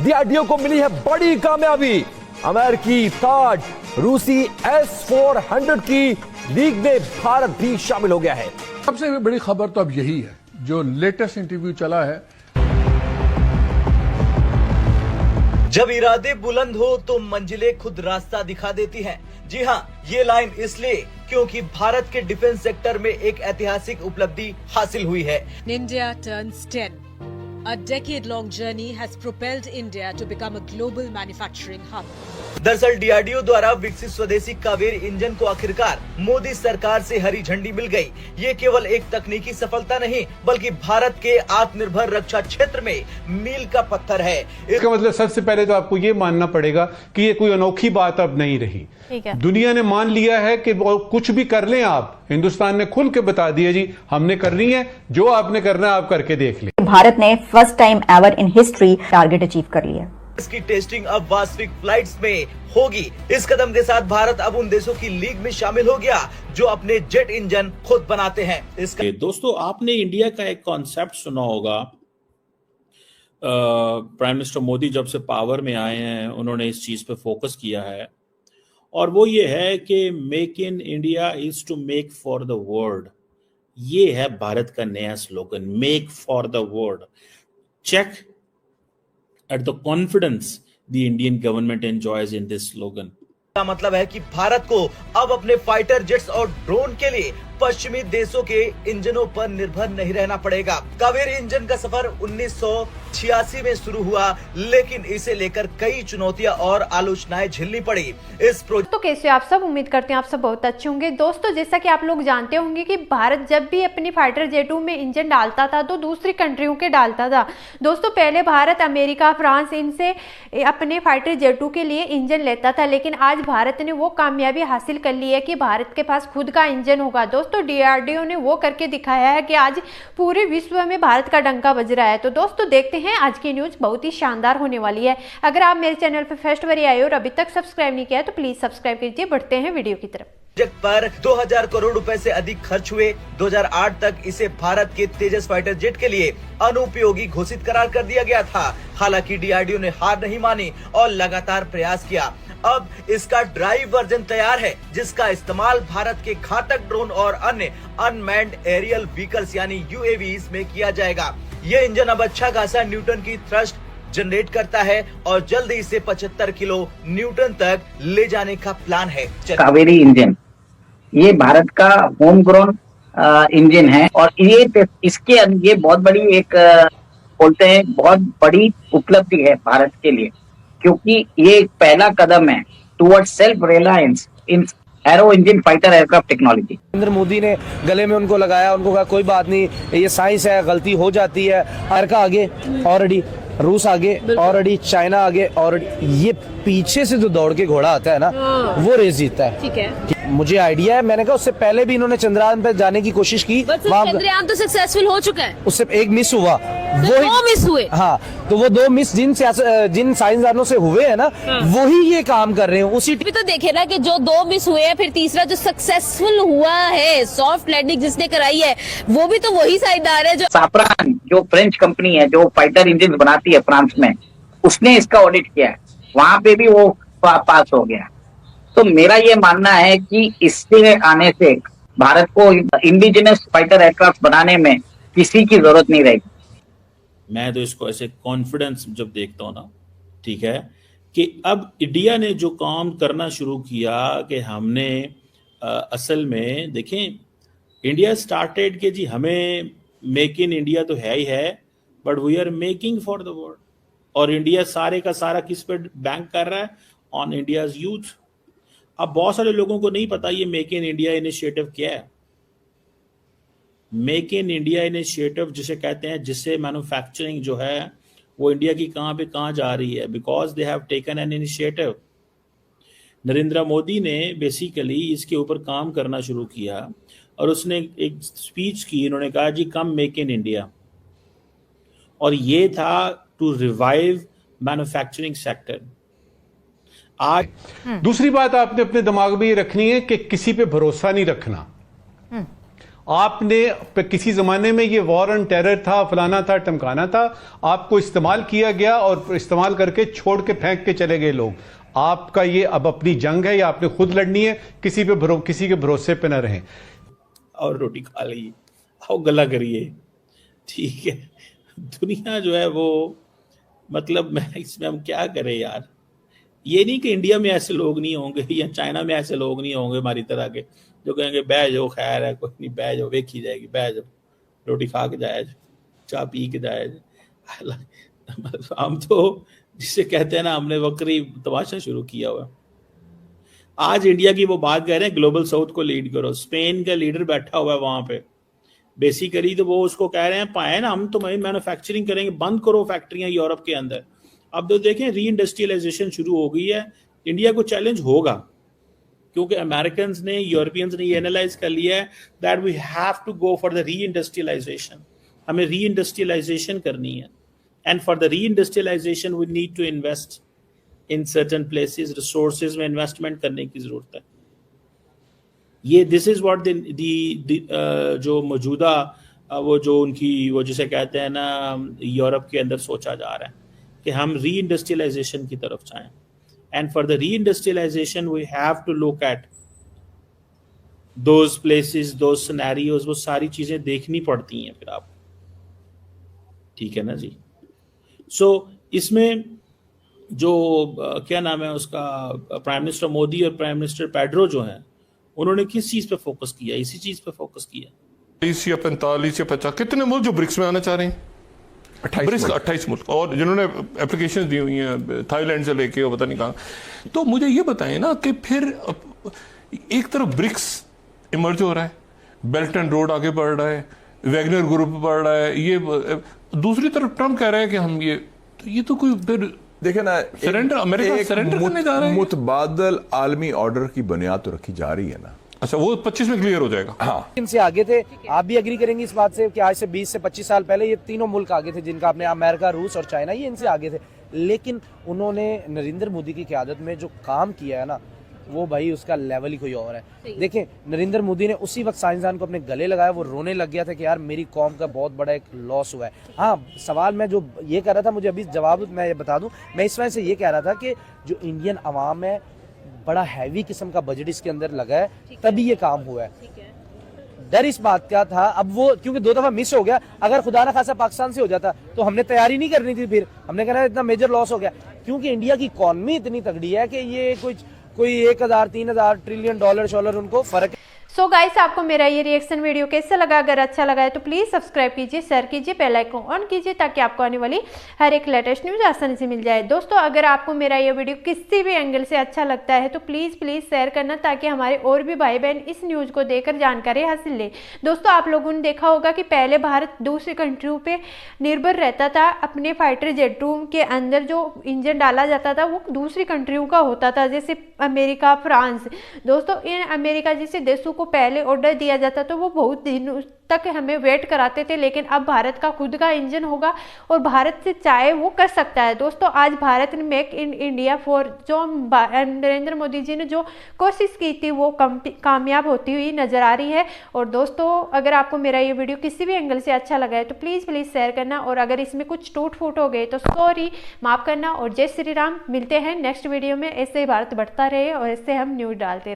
DRDO को मिली है बड़ी कामयाबी। अमेरिकी ताज रूसी S-400 की लीग में भारत भी शामिल हो गया है। सबसे बड़ी खबर तो अब यही है, जो लेटेस्ट इंटरव्यू चला है। जब इरादे बुलंद हो तो मंजिलें खुद रास्ता दिखा देती हैं। जी हाँ, ये लाइन इसलिए क्योंकि भारत के डिफेंस सेक्टर में एक ऐतिहासिक उपलब्धि हासिल हुई है। India turns 10. A decade-long journey has propelled India to become a global manufacturing hub. दरअसल डीआरडीओ द्वारा विकसित स्वदेशी कावेरी इंजन को आखिरकार मोदी सरकार से हरी झंडी मिल गई। ये केवल एक तकनीकी सफलता नहीं, बल्कि भारत के आत्मनिर्भर रक्षा क्षेत्र में मील का पत्थर है। इसका मतलब सबसे पहले तो आपको ये मानना पड़ेगा कि ये कोई अनोखी बात अब नहीं रही। दुनिया ने मान लिया है कि कुछ भी कर लें आप, हिंदुस्तान ने खुल के बता दिया जी हमने करनी है, जो आपने करना है आप करके देख लें। भारत ने first time ever in history target achieve कर लिया। इसकी टेस्टिंग अब वास्तविक फ्लाइट्स में होगी। इस कदम के साथ भारत अब उन देशों की लीग में शामिल हो गया जो अपने जेट इंजन खुद बनाते हैं। दोस्तों, आपने इंडिया का एक कॉन्सेप्ट सुना होगा। प्राइम मिनिस्टर मोदी जब से पावर में आए हैं उन्होंने इस चीज पे फोकस किया है, और वो ये है कि make in India is to make for the world. ये है भारत का नया slogan, make for the world. Check at the confidence the Indian government enjoys in this slogan. का मतलब है कि भारत को अब अपने फाइटर जेट्स और ड्रोन के लिए पश्चिमी देशों के इंजनों पर निर्भर नहीं रहना पड़ेगा। कावेरी इंजन का सफर 1986 में शुरू हुआ, लेकिन इसे लेकर कई चुनौतियां और आलोचनाएं झेलनी पड़ी। इस प्रोजेक्ट तो कैसे आप सब, उम्मीद करते हैं आप सब बहुत अच्छे होंगे। दोस्तों, जैसा कि आप लोग जानते होंगे कि भारत जब भी अपनी फाइटर जेटों में इंजन डालता था तो दूसरी कंट्रियों के डालता था। दोस्तों, पहले भारत अमेरिका, फ्रांस इनसे अपने फाइटर जेटों के लिए इंजन लेता था, लेकिन आज भारत ने वो कामयाबी हासिल कर ली है कि भारत के पास खुद का इंजन होगा। दोस्तों, डीआरडीओ ने वो करके दिखाया है कि आज पूरे विश्व में भारत का डंका बज रहा है। तो दोस्तों, देखते हैं आज की न्यूज बहुत ही शानदार होने वाली है। अगर आप मेरे चैनल पर फर्स्ट बार आए और अभी तक सब्सक्राइब नहीं किया है तो प्लीज सब्सक्राइब कीजिए। बढ़ते हैं वीडियो की तरफ। प्रोजेक्ट पर 2000 करोड़ रुपए से अधिक खर्च हुए। 2008 तक इसे भारत के तेजस फाइटर जेट के लिए अनुपयोगी घोषित करार कर दिया गया था। हालांकि डीआरडीओ ने हार नहीं मानी और लगातार प्रयास किया। अब इसका ड्राइव वर्जन तैयार है, जिसका इस्तेमाल भारत के घातक ड्रोन और अन्य अनमैन्ड एरियल व्हीकल्स यानी यूएवीज में किया जाएगा। ये इंजन अब अच्छा खासा न्यूटन की थ्रस्ट जनरेट करता है और जल्द इसे 75 किलो न्यूटन तक ले जाने का प्लान है। कावेरी इंजन ये भारत का होम ग्रोन इंजन है, और ये बहुत बड़ी एक बोलते हैं बहुत बड़ी उपलब्धि है भारत के लिए, क्योंकि ये एक पहला कदम है towards self reliance in aero engine fighter aircraft technology. Narendra Modi ने गले में उनको लगाया, उनको कहा कोई बात नहीं, ये साइंस है, गलती हो जाती है। अमेरिका आगे ऑलरेडी, रूस आगे ऑलरेडी, चाइना आगे ऑलरेडी। ये पीछे से जो दौड़ के घोड़ा आता है ना, वो रेस जीतता है। ठीक है, मुझे आइडिया है, मैंने कहा उससे पहले भी इन्होंने चंद्रयान पे जाने की कोशिश की। चंद्रयान तो सक्सेसफुल हो चुका है, उससे एक मिस हुआ, वो 2 मिस हुए। हाँ, तो वो 2 मिस जिन साइंसदानों से हुए हैं ना, वही ये काम कर रहे हैं। उसी भी तो देखे ना कि जो 2 मिस हुए हैं, फिर तीसरा जो सक्सेसफुल हुआ है, सॉफ्ट लैंडिंग जिसने कराई है, वो भी तो वही साइंसदान है। जो साफरान जो फ्रेंच कंपनी है जो फाइटर इंजन बनाती है फ्रांस में, उसने इसका ऑडिट किया है, वहां पे भी वो पास हो गया। तो मेरा ये मानना है कि इससे आने से भारत को इंडिजिनस फाइटर एयरक्राफ्ट बनाने में किसी की जरूरत नहीं रहेगी। मैं तो इसको ऐसे कॉन्फिडेंस जब देखता हूँ ना, ठीक है, कि अब इंडिया ने जो काम करना शुरू किया कि हमने असल में देखें, इंडिया स्टार्टेड के जी हमें मेक इन इंडिया तो है ही है, but we are making for the world. और इंडिया सारे का सारा किस पे बैंक कर रहा है? On India's youth. अब बहुत सारे लोगों को नहीं पता ये मेक इन इंडिया इनिशिएटिव क्या है। मेक इन इंडिया इनिशिएटिव जिसे कहते हैं, जिससे मैन्युफैक्चरिंग जो है वो इंडिया की कहाँ पे कहाँ जा रही है, because they have taken an initiative. Narendra Modi ने बेसिकली इसके ऊपर काम करना शुरू किया और उसने एक स्पीच की, उन्होंने कहा जी कम मेक इन इंडिया, और ये था टू रिवाइव मैन्युफैक्चरिंग सेक्टर। आज दूसरी बात आपने अपने दिमाग में ये रखनी है कि किसी पे भरोसा नहीं रखना। आपने किसी ज़माने में ये वॉर ऑन टेरर था, फलाना था, टमकाना था, आपको इस्तेमाल किया गया और इस्तेमाल करके छोड़ के फेंक के चले गए लोग। आपका ये अब अपनी जंग है या आपने खुद लड़नी है, किसी के भरोसे पे ना रहें। और रोटी खा ली और गला करिए, ठीक है। दुनिया जो है वो, मतलब मैं इसमें हम क्या करें यार। ये नहीं कि इंडिया में ऐसे लोग नहीं होंगे या चाइना में ऐसे लोग नहीं होंगे हमारी तरह के जो कहेंगे बह जाओ, खैर है कोई नहीं, बह जाओ, वेखी जाएगी, बह जाओ, रोटी खा के जाए, चाय पी के जाए। हम तो जिसे कहते हैं ना, हमने बकरी तमाशा शुरू किया हुआ। आज इंडिया की वो बात कह रहे हैं ग्लोबल साउथ को लीड करो। स्पेन का लीडर बैठा हुआ है वहां पे, बेसिकली तो वो उसको कह रहे हैं पाए ना हम तुम्हारी मैन्युफैक्चरिंग करेंगे, बंद करो फैक्ट्रियां यूरोप के अंदर। अब तो देखें री इंडस्ट्रियलाइजेशन शुरू हो गई है। इंडिया को चैलेंज होगा क्योंकि अमेरिकन ने, यूरोपियंस ने ये एनालाइज कर लिया है that we have to go for the reindustrialisation. हमें री इंडस्ट्रियलाइजेशन करनी है, and for the reindustrialisation we need to invest in certain places, resources में इन्वेस्टमेंट करने की जरूरत है। ये दिस इज व्हाट जो मौजूदा वो जो उनकी वो जिसे कहते हैं ना यूरोप के अंदर सोचा जा रहा है कि हम री इंडस्ट्रियलाइजेशन की तरफ जाएं। And for the reindustrialisation we have to look at those places, those scenarios, वो सारी चीजें देखनी पड़ती हैं फिर आप, ठीक है ना जी। सो इसमें जो क्या नाम है उसका, प्राइम मिनिस्टर मोदी और प्राइम मिनिस्टर पेड्रो जो हैं, उन्होंने किस चीज पे फोकस किया? इसी चीज पे फोकस किया। 40 या 45 या 50 कितने मुल्क जो ब्रिक्स में आना चाह रहे हैं? 28 मुल्क, और जिन्होंने एप्लीकेशन दी हुई हैं थाईलैंड से लेके और पता नहीं कहाँ। तो मुझे ये बताएं ना कि फिर एक तरफ ब्रिक्स इमर्ज हो रहा है, बेल्ट एंड रोड आगे बढ़ रहा है, वैगनर ग्रुप बढ़ रहा है, ये दूसरी तरफ ट्रम्प कह रहा है कि हम ये तो कोई फिर देखे ना, सरेंडर, अमेरिका सरेंडर करने जा रहा है। मुतबादल आलमी ऑर्डर की बुनियाद तो रखी जा रही है ना। अच्छा, वो 25 में क्लियर हो जाएगा। हाँ, इनसे आगे थे। आप भी एग्री करेंगे इस बात से कि आज से 20 से 25 साल पहले ये तीनों मुल्क आगे थे, जिनका आपने अमेरिका, रूस और चाइना, ये इनसे आगे थे। लेकिन उन्होंने नरेंद्र मोदी की क़यादत में जो काम किया है ना, वो भाई उसका लेवल ही कोई और है। देखें, नरेंद्र मोदी ने उसी वक्त साइंसदान को अपने गले लगाया, वो रोने लग गया था कि यार मेरी कौम का बहुत बड़ा एक लॉस हुआ है। हाँ, सवाल मैं जो ये कर रहा था, मुझे अभी जवाब मैं ये बता दूं, मैं इस वजह से ये कह रहा था कि जो इंडियन अवाम है, बड़ा हैवी किस्म का बजट इसके अंदर लगा है, तभी ये काम हुआ है। डर इस बात का था, अब वो क्योंकि 2 दफा मिस हो गया, अगर खुदा ना खासा पाकिस्तान से हो जाता तो हमने तैयारी नहीं करनी थी, फिर हमने कहना इतना मेजर लॉस हो गया। क्योंकि इंडिया की इकॉनमी इतनी तगड़ी है कि ये कोई 1000 3000 ट्रिलियन डॉलर उनको फर्क। सो गाइस, आपको मेरा ये रिएक्शन वीडियो कैसा लगा? अगर अच्छा लगा है तो प्लीज़ सब्सक्राइब कीजिए, शेयर कीजिए, बेल आइकन ऑन कीजिए ताकि आपको आने वाली हर एक लेटेस्ट न्यूज़ आसानी से मिल जाए। दोस्तों, अगर आपको मेरा ये वीडियो किसी भी एंगल से अच्छा लगता है तो प्लीज़ शेयर करना ताकि हमारे और भी भाई बहन इस न्यूज़ को देखकर जानकारी हासिल ले। दोस्तों, आप लोगों ने देखा होगा कि पहले भारत दूसरी कंट्रियों पर निर्भर रहता था। अपने फाइटर जेटों के अंदर जो इंजन डाला जाता था वो दूसरी कंट्रियों का होता था, जैसे अमेरिका, फ्रांस। दोस्तों, इन अमेरिका जैसे देशों को पहले ऑर्डर दिया जाता तो वो बहुत दिनों तक हमें वेट कराते थे, लेकिन अब भारत का खुद का इंजन होगा और भारत से चाहे वो कर सकता है। दोस्तों, आज भारत ने मेक इन इंडिया फॉर जो नरेंद्र मोदी जी ने जो कोशिश की थी वो कामयाब होती हुई नजर आ रही है। और दोस्तों, अगर आपको मेरा ये वीडियो किसी भी एंगल से अच्छा लगा है तो प्लीज़ शेयर करना, और अगर इसमें कुछ टूट फूट हो गए तो सॉरी, माफ़ करना, और जय श्री राम। मिलते हैं नेक्स्ट वीडियो में। ऐसे ही भारत बढ़ता रहे और ऐसे हम न्यूज़ डालते रहे।